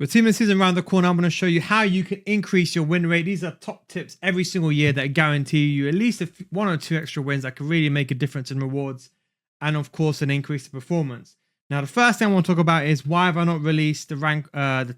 With team of the season around the corner, I'm going to show you how you can increase your win rate. These are top tips every single year that guarantee you at least one or two extra wins that can really make a difference in rewards and, of course, an increase in performance. Now, the first thing I want to talk about is why have I not released the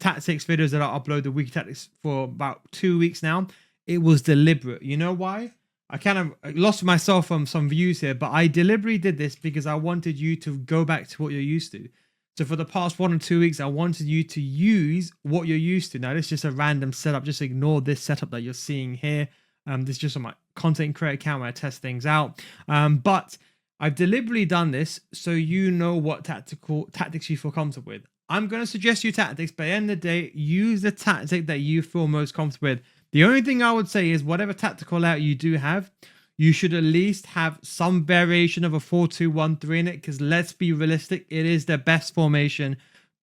tactics videos that I upload the weekly tactics for about 2 weeks now? It was deliberate. You know why? I kind of lost myself from some views here, but I deliberately did this because I wanted you to go back to what you're used to. So for the past 1 or 2 weeks, I wanted you to use what you're used to. Now, this is just a random setup. Just ignore this setup that you're seeing here. This is just on my content creator account where I test things out. But I've deliberately done this so you know what tactics you feel comfortable with. I'm going to suggest you tactics, but at the end of the day, use the tactic that you feel most comfortable with. The only thing I would say is whatever tactical layout you do have, you should at least have some variation of a 4-2-1-3 in it, because let's be realistic, it is the best formation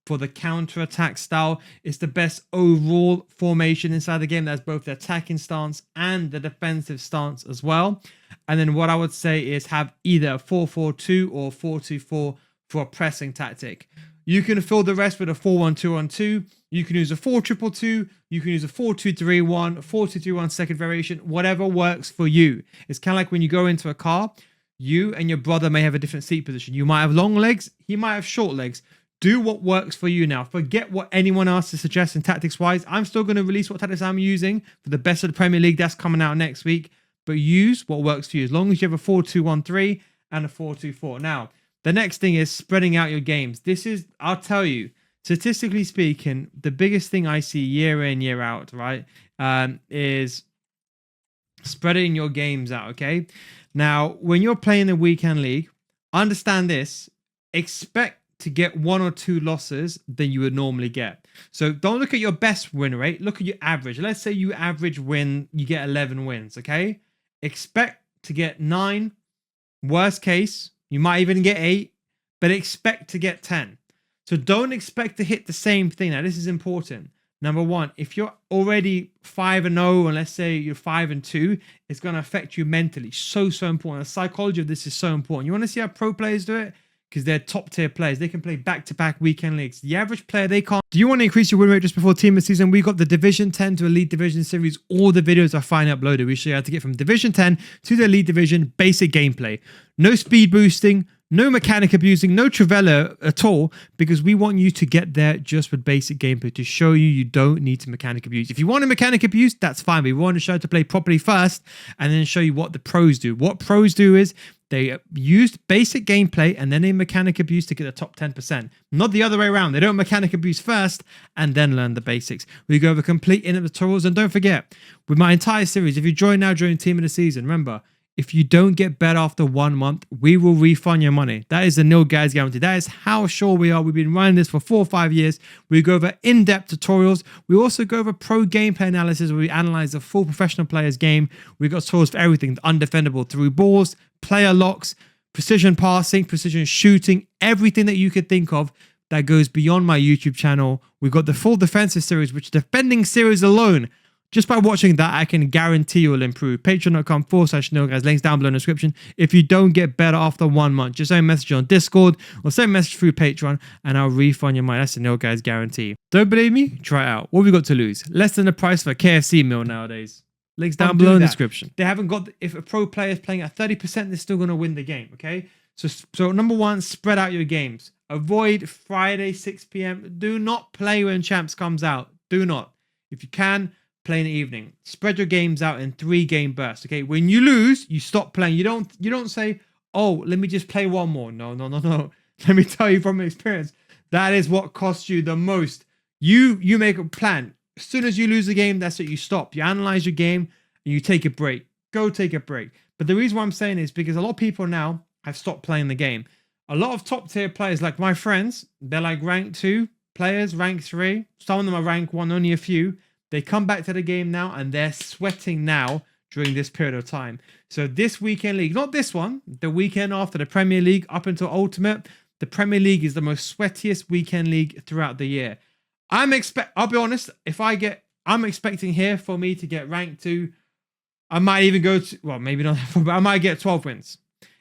for the counter-attack style. It's the best overall formation inside the game. That's both the attacking stance and the defensive stance as well. And then what I would say is have either a 4-4-2 or 4-2-4 for a pressing tactic. You can fill the rest with a 4-1-2-1-2. You can use a 4-2-2-2. You can use a 4-2-3-1, 4-2-3-1 second variation, whatever works for you. It's kind of like when you go into a car, you and your brother may have a different seat position. You might have long legs. He might have short legs. Do what works for you now. Forget what anyone else is suggesting tactics-wise. I'm still going to release what tactics I'm using for the best of the Premier League. That's coming out next week. But use what works for you. As long as you have a 4-2-1-3 and a 4-2-4. Now, the next thing is spreading out your games. This is, I'll tell you, statistically speaking, the biggest thing I see year in, year out, right, is spreading your games out, okay? Now, when you're playing the weekend league, understand this, expect to get 1 or 2 losses than you would normally get. So don't look at your best win rate, look at your average. Let's say you average win, you get 11 wins, okay? Expect to get 9, worst case, you might even get 8, but expect to get 10. So don't expect to hit the same thing. Now, this is important. Number one, if you're already 5-0, and let's say you're 5-2, it's going to affect you mentally. So important. The psychology of this is so important. You want to see how pro players do it? Because they're top tier players. They can play back-to-back weekend leagues. The average player, they can't. Do you want to increase your win rate just before team of the season? We got the Division 10 to Elite Division series. All the videos are finally uploaded. We show you how to get from Division 10 to the Elite Division basic gameplay. No speed boosting, no mechanic abusing, no Trivella at all, because we want you to get there just with basic gameplay to show you don't need to mechanic abuse. If you want a mechanic abuse, that's fine. But we want to show you how to play properly first and then show you what the pros do. What pros do is they use basic gameplay and then they mechanic abuse to get the top 10%. Not the other way around. They don't mechanic abuse first and then learn the basics. We go over complete in-depth tutorials. And don't forget, with my entire series, if you join now during team of the season, remember, if you don't get better after 1 month, we will refund your money. That is the nil guys guarantee. That is how sure we are. We've been running this for 4 or 5 years. We go over in-depth tutorials. We also go over pro gameplay analysis where we analyze the full professional player's game. We've got tutorials for everything. Undefendable through balls, player locks, precision passing, precision shooting, everything that you could think of that goes beyond my YouTube channel. We've got the full defensive series, which defending series alone, just by watching that, I can guarantee you'll improve. Patreon.com/NilGuys. Links down below in the description. If you don't get better after 1 month, just send a message on Discord or send a message through Patreon and I'll refund your money. That's the Nil Guys guarantee. Don't believe me? Try it out. What have we got to lose? Less than the price for a KFC meal nowadays. Links down below in the description. They haven't got, if a pro player is playing at 30%, they're still going to win the game, okay? So number one, spread out your games. Avoid Friday, 6 p.m. Do not play when Champs comes out. Do not. If you can, play in the evening. Spread your games out in 3-game bursts. Okay, when you lose, you stop playing. You don't say, "Oh, let me just play one more." No. Let me tell you from experience, that is what costs you the most. You make a plan. As soon as you lose a game, that's it. You stop. You analyze your game and you take a break. Go take a break. But the reason why I'm saying is because a lot of people now have stopped playing the game. A lot of top tier players, like my friends, they're like rank 2 players, rank 3. Some of them are rank 1, only a few. They come back to the game now and they're sweating now during this period of time. So this weekend league, not this one, the weekend after the Premier League up until Ultimate, the Premier League is the most sweatiest weekend league throughout the year. I'll be honest, I'm expecting here for me to get rank 2. I might even go to, well, maybe not, but I might get 12 wins.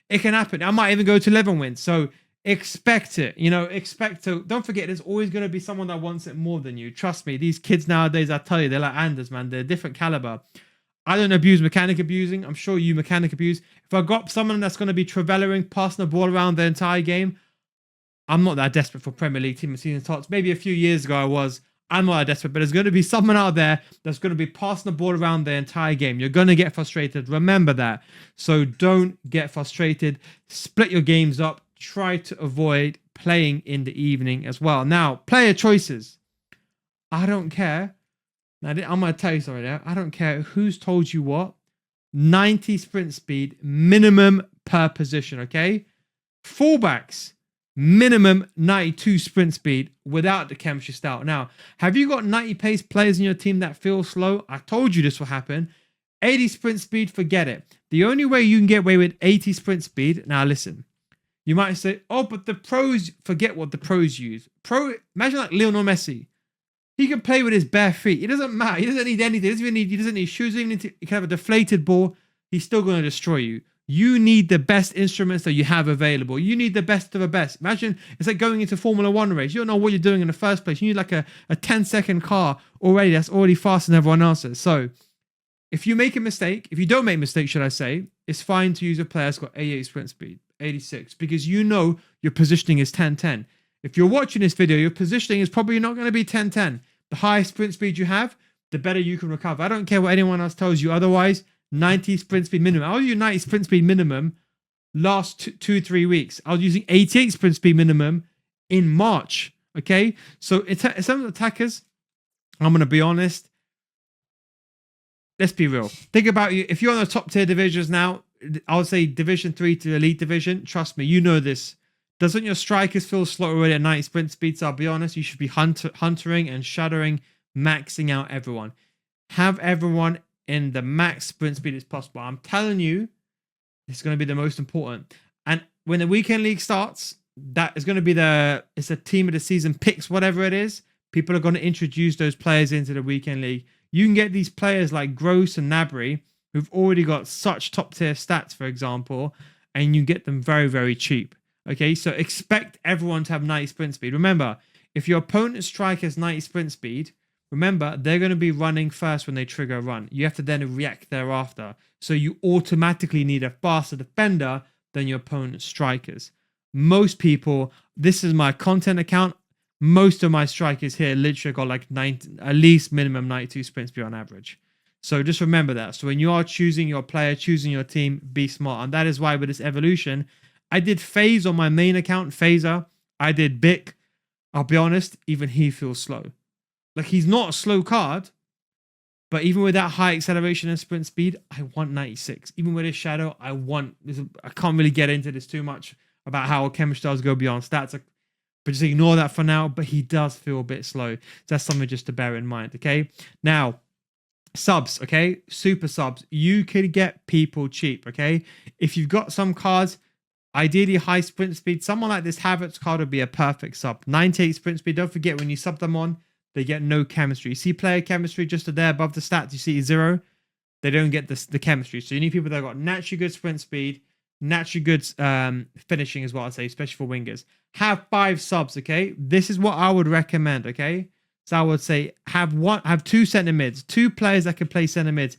It can happen. I might even go to 11 wins. So expect it. You know, expect to. Don't forget, there's always going to be someone that wants it more than you. Trust me, these kids nowadays, I tell you, they're like Anders, man. They're different caliber. I don't abuse mechanic abusing. I'm sure you mechanic abuse. If I got someone that's going to be travelling, passing the ball around the entire game, I'm not that desperate for Premier League team of season TOTS. Maybe a few years ago I was. I'm not that desperate, but there's going to be someone out there that's going to be passing the ball around the entire game. You're going to get frustrated. Remember that. So don't get frustrated. Split your games up. Try to avoid playing in the evening as well. Now, player choices. I don't care. Now, I'm going to tell you something there. I don't care who's told you what. 90 sprint speed minimum per position, okay? Fullbacks. Minimum 92 sprint speed without the chemistry style. Now, have you got 90 pace players in your team that feel slow? I told you this will happen. 80 sprint speed, forget it. The only way you can get away with 80 sprint speed, now listen, you might say, oh, but the pros, forget what the pros use. Imagine like Lionel Messi. He can play with his bare feet. It doesn't matter. He doesn't need anything. He doesn't need shoes. He can have a deflated ball. He's still going to destroy you. You need the best instruments that you have available. You need the best of the best. Imagine it's like going into Formula One race. You don't know what you're doing in the first place. You need like a 10-second car already that's already faster than everyone else's. So if you make a mistake, if you don't make a mistake, should I say, it's fine to use a player that's got 88 sprint speed, 86, because you know your positioning is 10-10. If you're watching this video, your positioning is probably not going to be 10-10. The higher sprint speed you have, the better you can recover. I don't care what anyone else tells you otherwise. 90 sprint speed minimum. I was using 90 sprint speed minimum last 2-3 weeks. I was using 88 sprint speed minimum in March. Okay, so in terms of attackers, I'm going to be honest. Let's be real. Think about you. If you're on the top tier divisions now, I would say Division 3 to Elite Division. Trust me, you know this. Doesn't your strikers feel slow already at 90 sprint speeds? I'll be honest. You should be huntering and shadowing, maxing out everyone. Have everyone in the max sprint speed as possible. I'm telling you, it's going to be the most important. And when the weekend league starts, that is going to be it's a team of the season picks, whatever it is. People are going to introduce those players into the weekend league. You can get these players like Gross and Nabry, who've already got such top tier stats, for example, and you get them very, very cheap. Okay, so expect everyone to have 90 sprint speed. Remember, if your opponent's striker has 90 sprint speed, remember, they're going to be running first when they trigger a run. You have to then react thereafter. So you automatically need a faster defender than your opponent's strikers. Most people, this is my content account. Most of my strikers here literally got like 90, at least minimum 92 sprint speed on average. So just remember that. So when you are choosing your player, choosing your team, be smart. And that is why with this evolution, I did Phase on my main account, Phaser. I did Bic. I'll be honest, even he feels slow. Like, he's not a slow card, but even with that high acceleration and sprint speed, I want 96. Even with his shadow, I can't really get into this too much about how chemistry does go beyond stats, but just ignore that for now. But he does feel a bit slow. So that's something just to bear in mind, okay? Now, subs, okay? Super subs. You could get people cheap, okay? If you've got some cards, ideally high sprint speed, someone like this Havertz card would be a perfect sub. 98 sprint speed. Don't forget, when you sub them on, they get no chemistry. You see player chemistry just there above the stats, you see 0. They don't get the chemistry. So you need people that got naturally good sprint speed, naturally good finishing as well, I'd say, especially for wingers. Have 5 subs, okay? This is what I would recommend, okay? So I would say have 2 center mids, 2 players that can play center mids.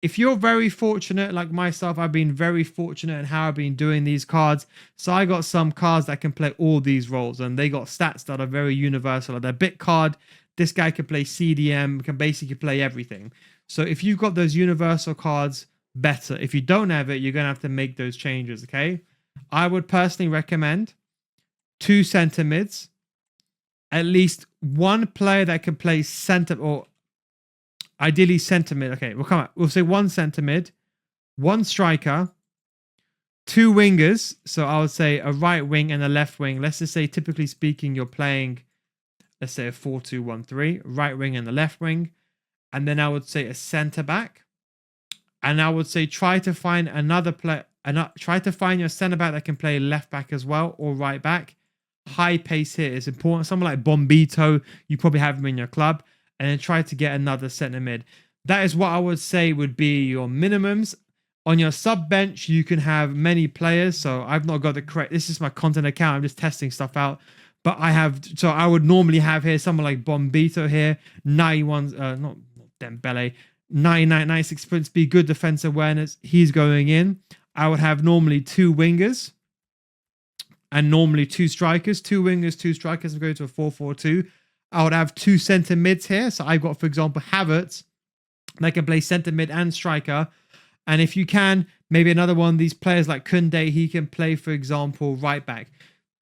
If you're very fortunate, like myself, I've been very fortunate in how I've been doing these cards. So I got some cards that can play all these roles, and they got stats that are very universal. Like their bit card, this guy can play CDM, can basically play everything. So if you've got those universal cards, better. If you don't have it, you're going to have to make those changes, okay? I would personally recommend 2 center mids, at least 1 player that can play center, or ideally center mid. Okay, we'll say 1 center mid, 1 striker, 2 wingers. So I would say a right wing and a left wing. Let's just say, typically speaking, you're playing, let's say a 4-2-1-3, right wing and the left wing. And then I would say a center back. And I would say try to find another player, try to find your center back that can play left back as well, or right back. High pace here is important. Someone like Bombito, you probably have him in your club. And then try to get another center mid. That is what I would say would be your minimums. On your sub bench, you can have many players. So I've not got the correct. This is my content account. I'm just testing stuff out. But I have. So I would normally have here someone like Bombito here, 91. Not Dembele. 99, 96 sprint speed, good defense awareness. He's going in. I would have normally 2 wingers and normally 2 strikers. 2 wingers, 2 strikers. I'm going to a 4-4-2. I would have 2 center mids here. So I've got, for example, Havertz. They can play center mid and striker. And if you can, maybe another one of these players like Kunde, he can play, for example, right back.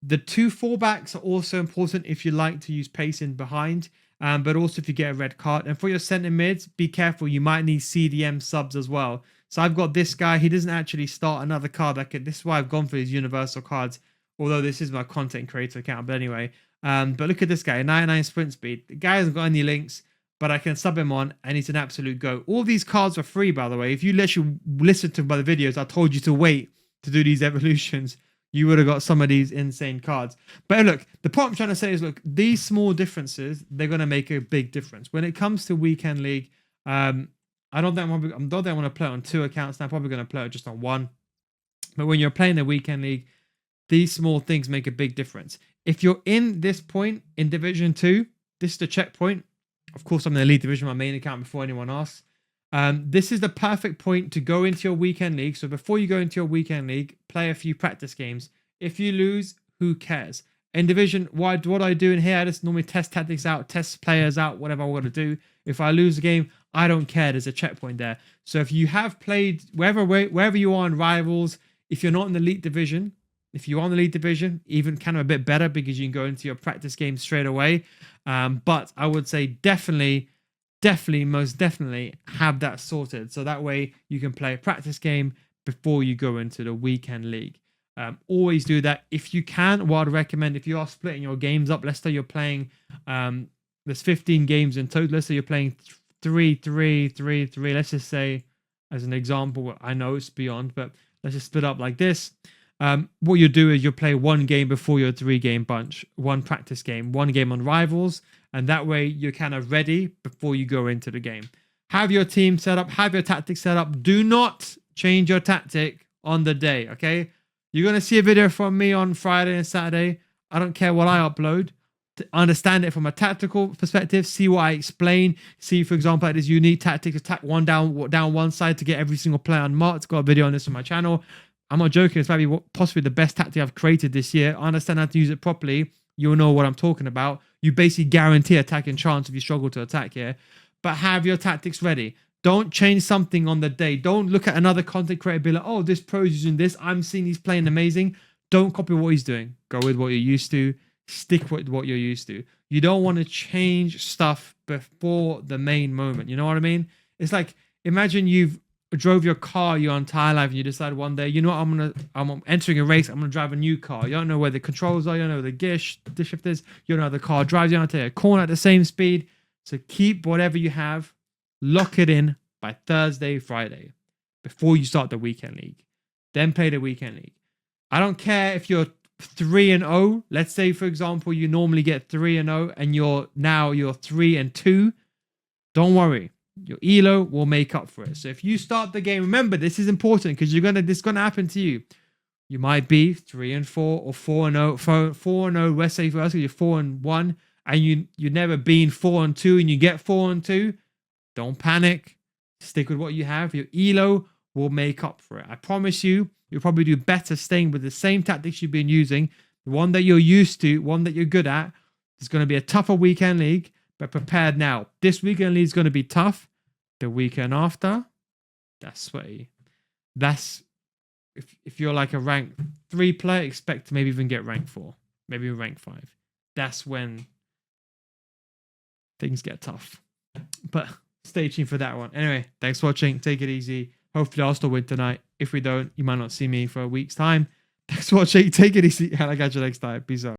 The 2 fullbacks are also important if you like to use pace in behind. But also if you get a red card. And for your center mids, be careful. You might need CDM subs as well. So I've got this guy. He doesn't actually start another card. This is why I've gone for these universal cards. Although this is my content creator account. But anyway. But look at this guy. 99 sprint speed. The guy hasn't got any links. But I can sub him on. And he's an absolute go. All these cards are free, by the way. If you literally listen to my videos, I told you to wait to do these evolutions. You would have got some of these insane cards. But look, the point I'm trying to say is, look, these small differences, they're going to make a big difference. When it comes to Weekend League, I don't think I want to play it on 2 accounts now. I'm probably going to play it just on 1. But when you're playing the Weekend League, these small things make a big difference. If you're in this point in Division 2, this is the checkpoint. Of course, I'm in the Elite Division, my main account, before anyone asks. This is the perfect point to go into your Weekend League. So before you go into your Weekend League, play a few practice games. If you lose, who cares? In Division, what I do in here, I just normally test tactics out, test players out, whatever I want to do. If I lose a game, I don't care. There's a checkpoint there. So if you have played wherever you are in Rivals, if you're not in the Elite Division, if you are in the Elite Division, even kind of a bit better because you can go into your practice game straight away. But I would say definitely, most definitely have that sorted. So that way you can play a practice game before you go into the Weekend League. Always do that. If you can, what I'd recommend, if you are splitting your games up, let's say you're playing, there's 15 games in total. Let's say you're playing 3. Let's just say, as an example, I know it's beyond, but let's just split up like this. What you do is you play 1 game before your 3-game bunch, 1 practice game, 1 game on Rivals, and that way you're kind of ready before you go into the game. Have your team set up, have your tactics set up. Do not change your tactic on the day, okay? You're going to see a video from me on Friday and Saturday. I don't care what I upload. To understand it from a tactical perspective, see what I explain. See, for example, like this unique tactic, attack down one side to get every single player unmarked. Got a video on this on my channel. I'm not joking. It's maybe possibly the best tactic I've created this year. I understand how to use it properly. You'll know what I'm talking about. You basically guarantee attacking chance if you struggle to attack here. But have your tactics ready. Don't change something on the day. Don't look at another content creator and be like, oh, this pro's using this. I'm seeing he's playing amazing. Don't copy what he's doing. Go with what you're used to. Stick with what you're used to. You don't want to change stuff before the main moment. You know what I mean? It's like, imagine you've drove your car your entire life and you decide one day, you know what, I'm entering a race, I'm gonna drive a new car. You don't know where the controls are, you don't know where the gear shift is, you don't know how the car drives, you don't take a corner at the same speed. So keep whatever you have, lock it in by Thursday, Friday, before you start the Weekend League. Then play the Weekend League. I don't care if you're 3-0. Let's say, for example, you normally get 3-0 and you're 3-2. Don't worry. Your ELO will make up for it. So if you start the game, remember this is important because this is gonna happen to you. You might be 3-4 or 4-0. 4-0. Let's say you're 4-1, and you've never been 4-2, and you get 4-2. Don't panic. Stick with what you have. Your ELO will make up for it. I promise you. You'll probably do better staying with the same tactics you've been using, the one that you're used to, one that you're good at. It's going to be a tougher Weekend League, but prepared now. This Weekend League is going to be tough. The weekend after, that's sweaty. That's if you're like a rank 3 player, expect to maybe even get rank 4, maybe rank 5. That's when things get tough. But stay tuned for that one. Anyway, thanks for watching. Take it easy. Hopefully I'll still win tonight. If we don't, you might not see me for a week's time. Thanks for watching. Take it easy. And I'll catch you next time. Peace out.